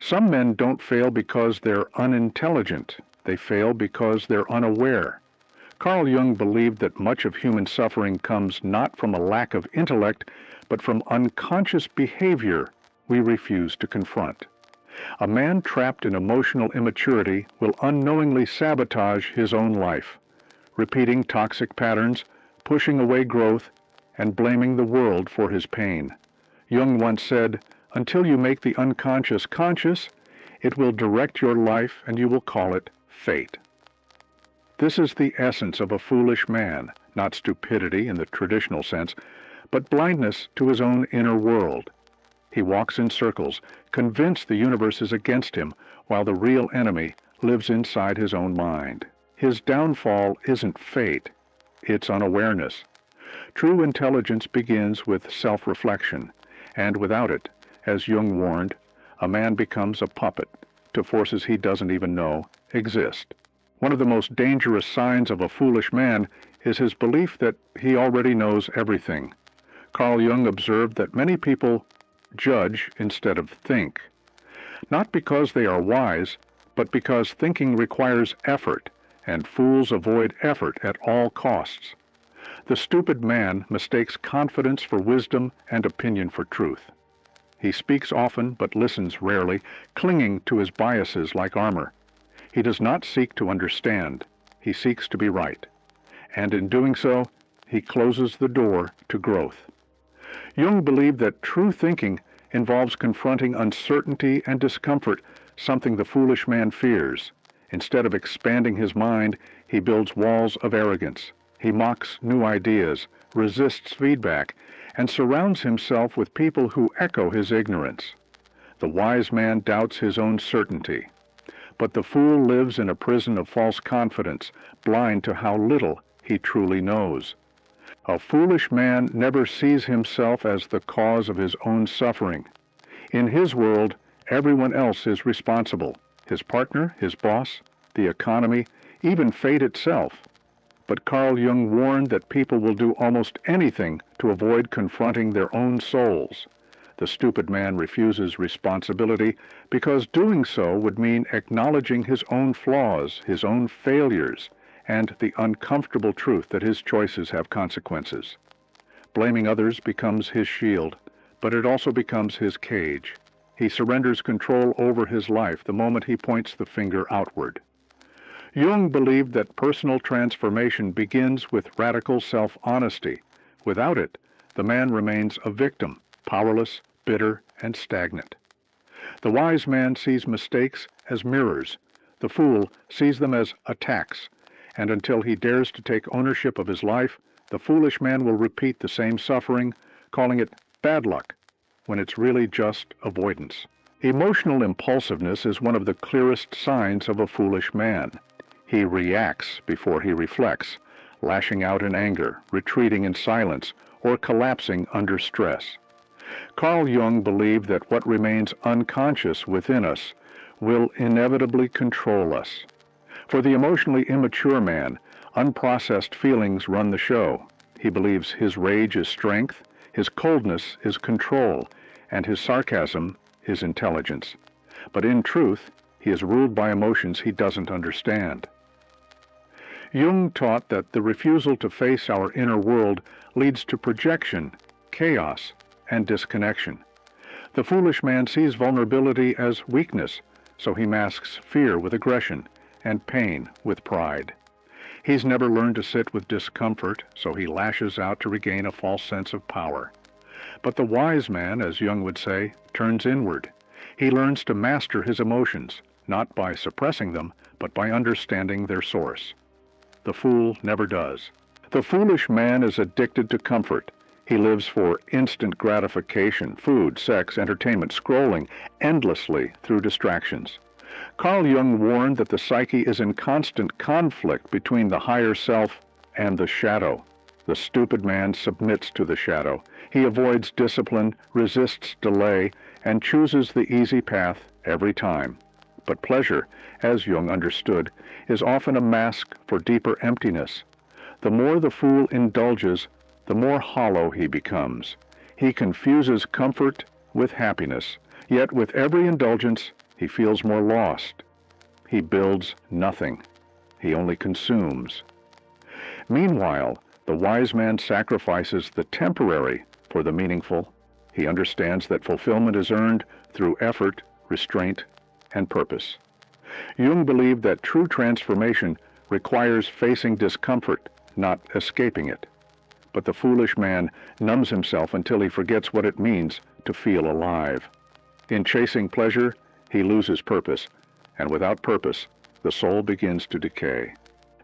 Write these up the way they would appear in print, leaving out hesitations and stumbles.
Some men don't fail because they're unintelligent. They fail because they're unaware. Carl Jung believed that much of human suffering comes not from a lack of intellect, but from unconscious behavior we refuse to confront. A man trapped in emotional immaturity will unknowingly sabotage his own life, repeating toxic patterns, pushing away growth, and blaming the world for his pain. Jung once said, "Until you make the unconscious conscious, it will direct your life and you will call it fate." This is the essence of a foolish man, not stupidity in the traditional sense, but blindness to his own inner world. He walks in circles, convinced the universe is against him, while the real enemy lives inside his own mind. His downfall isn't fate, it's unawareness. True intelligence begins with self-reflection, and without it, as Jung warned, a man becomes a puppet to forces he doesn't even know exist. One of the most dangerous signs of a foolish man is his belief that he already knows everything. Carl Jung observed that many people judge instead of think, not because they are wise, but because thinking requires effort, and fools avoid effort at all costs. The stupid man mistakes confidence for wisdom and opinion for truth. He speaks often but listens rarely, clinging to his biases like armor. He does not seek to understand, he seeks to be right, and in doing so, he closes the door to growth. Jung believed that true thinking involves confronting uncertainty and discomfort, something the foolish man fears. Instead of expanding his mind, he builds walls of arrogance. He mocks new ideas, resists feedback, and surrounds himself with people who echo his ignorance. The wise man doubts his own certainty, but the fool lives in a prison of false confidence, blind to how little he truly knows. A foolish man never sees himself as the cause of his own suffering. In his world, everyone else is responsible, his partner, his boss, the economy, even fate itself. But Carl Jung warned that people will do almost anything to avoid confronting their own souls. The stupid man refuses responsibility because doing so would mean acknowledging his own flaws, his own failures, and the uncomfortable truth that his choices have consequences. Blaming others becomes his shield, but it also becomes his cage. He surrenders control over his life the moment he points the finger outward. Jung believed that personal transformation begins with radical self-honesty. Without it, the man remains a victim, powerless, bitter, and stagnant. The wise man sees mistakes as mirrors. The fool sees them as attacks, and until he dares to take ownership of his life, the foolish man will repeat the same suffering, calling it bad luck, when it's really just avoidance. Emotional impulsiveness is one of the clearest signs of a foolish man. He reacts before he reflects, lashing out in anger, retreating in silence, or collapsing under stress. Carl Jung believed that what remains unconscious within us will inevitably control us. For the emotionally immature man, unprocessed feelings run the show. He believes his rage is strength, his coldness is control, and his sarcasm is intelligence. But in truth, he is ruled by emotions he doesn't understand. Jung taught that the refusal to face our inner world leads to projection, chaos, and disconnection. The foolish man sees vulnerability as weakness, so he masks fear with aggression and pain with pride. He's never learned to sit with discomfort, so he lashes out to regain a false sense of power. But the wise man, as Jung would say, turns inward. He learns to master his emotions, not by suppressing them, but by understanding their source. The fool never does. The foolish man is addicted to comfort. He lives for instant gratification, food, sex, entertainment, scrolling endlessly through distractions. Carl Jung warned that the psyche is in constant conflict between the higher self and the shadow. The stupid man submits to the shadow. He avoids discipline, resists delay, and chooses the easy path every time. But pleasure, as Jung understood, is often a mask for deeper emptiness. The more the fool indulges, the more hollow he becomes. He confuses comfort with happiness, yet with every indulgence, He feels more lost. He builds nothing. He only consumes. Meanwhile, the wise man sacrifices the temporary for the meaningful. He understands that fulfillment is earned through effort, restraint, and purpose. Jung believed that true transformation requires facing discomfort, not escaping it. But the foolish man numbs himself until he forgets what it means to feel alive. In chasing pleasure, he loses purpose, and without purpose, the soul begins to decay.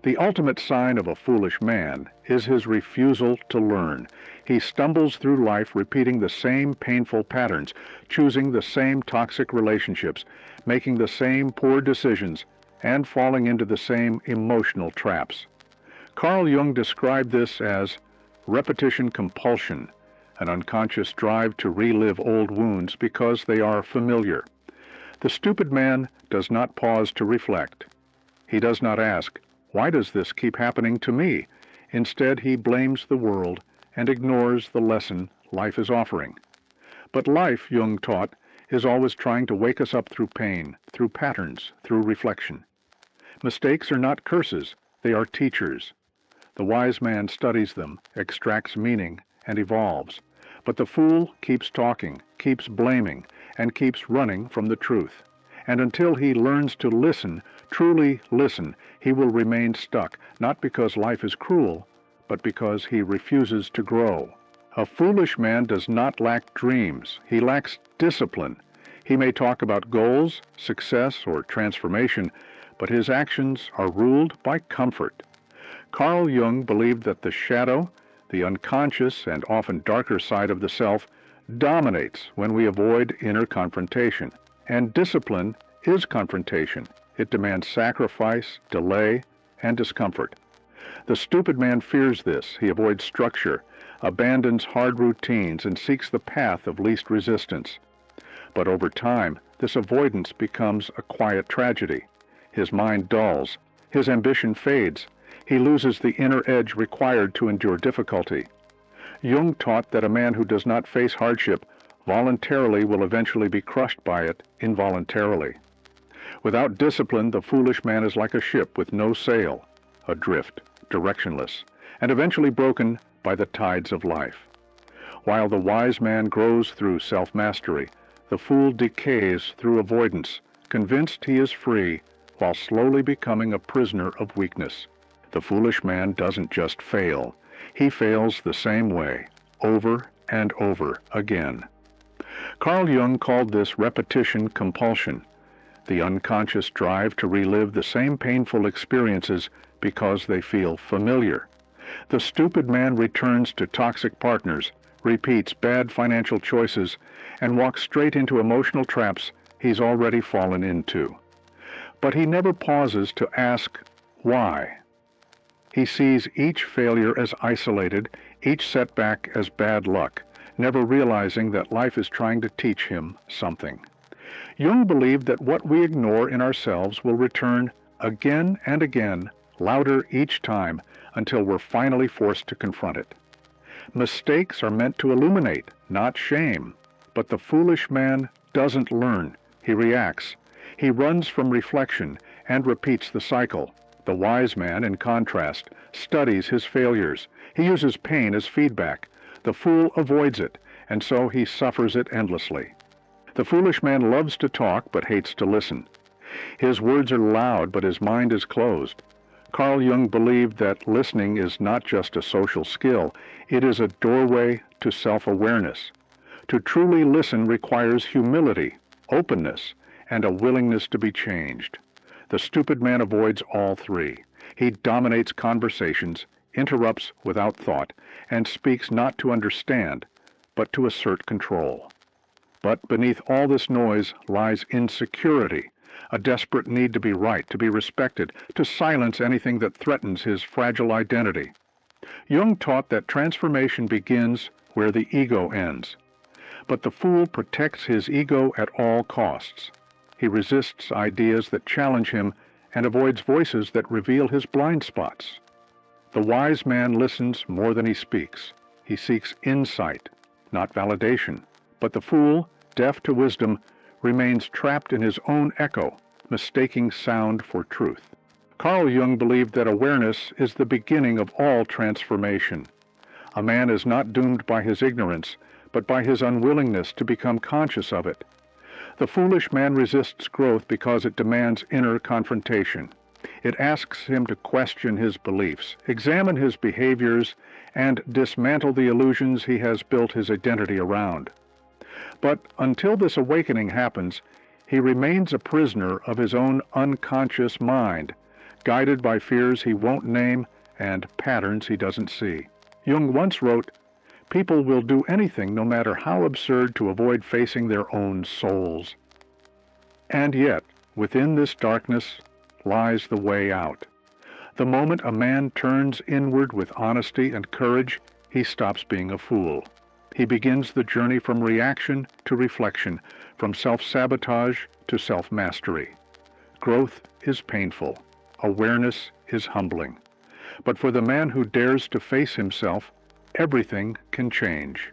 The ultimate sign of a foolish man is his refusal to learn. He stumbles through life repeating the same painful patterns, choosing the same toxic relationships, making the same poor decisions, and falling into the same emotional traps. Carl Jung described this as repetition compulsion, an unconscious drive to relive old wounds because they are familiar. The stupid man does not pause to reflect. He does not ask, "Why does this keep happening to me?" Instead, he blames the world and ignores the lesson life is offering. But life, Jung taught, is always trying to wake us up through pain, through patterns, through reflection. Mistakes are not curses, they are teachers. The wise man studies them, extracts meaning, and evolves. But the fool keeps talking, keeps blaming, and keeps running from the truth. And until he learns to listen, truly listen, he will remain stuck, not because life is cruel, but because he refuses to grow. A foolish man does not lack dreams. He lacks discipline. He may talk about goals, success, or transformation, but his actions are ruled by comfort. Carl Jung believed that the shadow, the unconscious and often darker side of the self, dominates when we avoid inner confrontation. And discipline is confrontation. It demands sacrifice, delay, and discomfort. The stupid man fears this. He avoids structure, abandons hard routines, and seeks the path of least resistance. But over time, this avoidance becomes a quiet tragedy. His mind dulls. His ambition fades. He loses the inner edge required to endure difficulty. Jung taught that a man who does not face hardship voluntarily will eventually be crushed by it involuntarily. Without discipline, the foolish man is like a ship with no sail, adrift, directionless, and eventually broken by the tides of life. While the wise man grows through self-mastery, the fool decays through avoidance, convinced he is free, while slowly becoming a prisoner of weakness. The foolish man doesn't just fail. He fails the same way, over and over again. Carl Jung called this repetition compulsion, the unconscious drive to relive the same painful experiences because they feel familiar. The stupid man returns to toxic partners, repeats bad financial choices, and walks straight into emotional traps he's already fallen into. But he never pauses to ask why. He sees each failure as isolated, each setback as bad luck, never realizing that life is trying to teach him something. Jung believed that what we ignore in ourselves will return again and again, louder each time, until we're finally forced to confront it. Mistakes are meant to illuminate, not shame. But the foolish man doesn't learn. He reacts. He runs from reflection and repeats the cycle. The wise man, in contrast, studies his failures. He uses pain as feedback. The fool avoids it, and so he suffers it endlessly. The foolish man loves to talk but hates to listen. His words are loud, but his mind is closed. Carl Jung believed that listening is not just a social skill, it is a doorway to self-awareness. To truly listen requires humility, openness, and a willingness to be changed. The stupid man avoids all three. He dominates conversations, interrupts without thought, and speaks not to understand, but to assert control. But beneath all this noise lies insecurity, a desperate need to be right, to be respected, to silence anything that threatens his fragile identity. Jung taught that transformation begins where the ego ends. But the fool protects his ego at all costs. He resists ideas that challenge him and avoids voices that reveal his blind spots. The wise man listens more than he speaks. He seeks insight, not validation. But the fool, deaf to wisdom, remains trapped in his own echo, mistaking sound for truth. Carl Jung believed that awareness is the beginning of all transformation. A man is not doomed by his ignorance, but by his unwillingness to become conscious of it. The foolish man resists growth because it demands inner confrontation. It asks him to question his beliefs, examine his behaviors, and dismantle the illusions he has built his identity around. But until this awakening happens, he remains a prisoner of his own unconscious mind, guided by fears he won't name and patterns he doesn't see. Jung once wrote, "People will do anything, no matter how absurd, to avoid facing their own souls." And yet, within this darkness lies the way out. The moment a man turns inward with honesty and courage, he stops being a fool. He begins the journey from reaction to reflection, from self-sabotage to self-mastery. Growth is painful. Awareness is humbling. But for the man who dares to face himself, everything can change.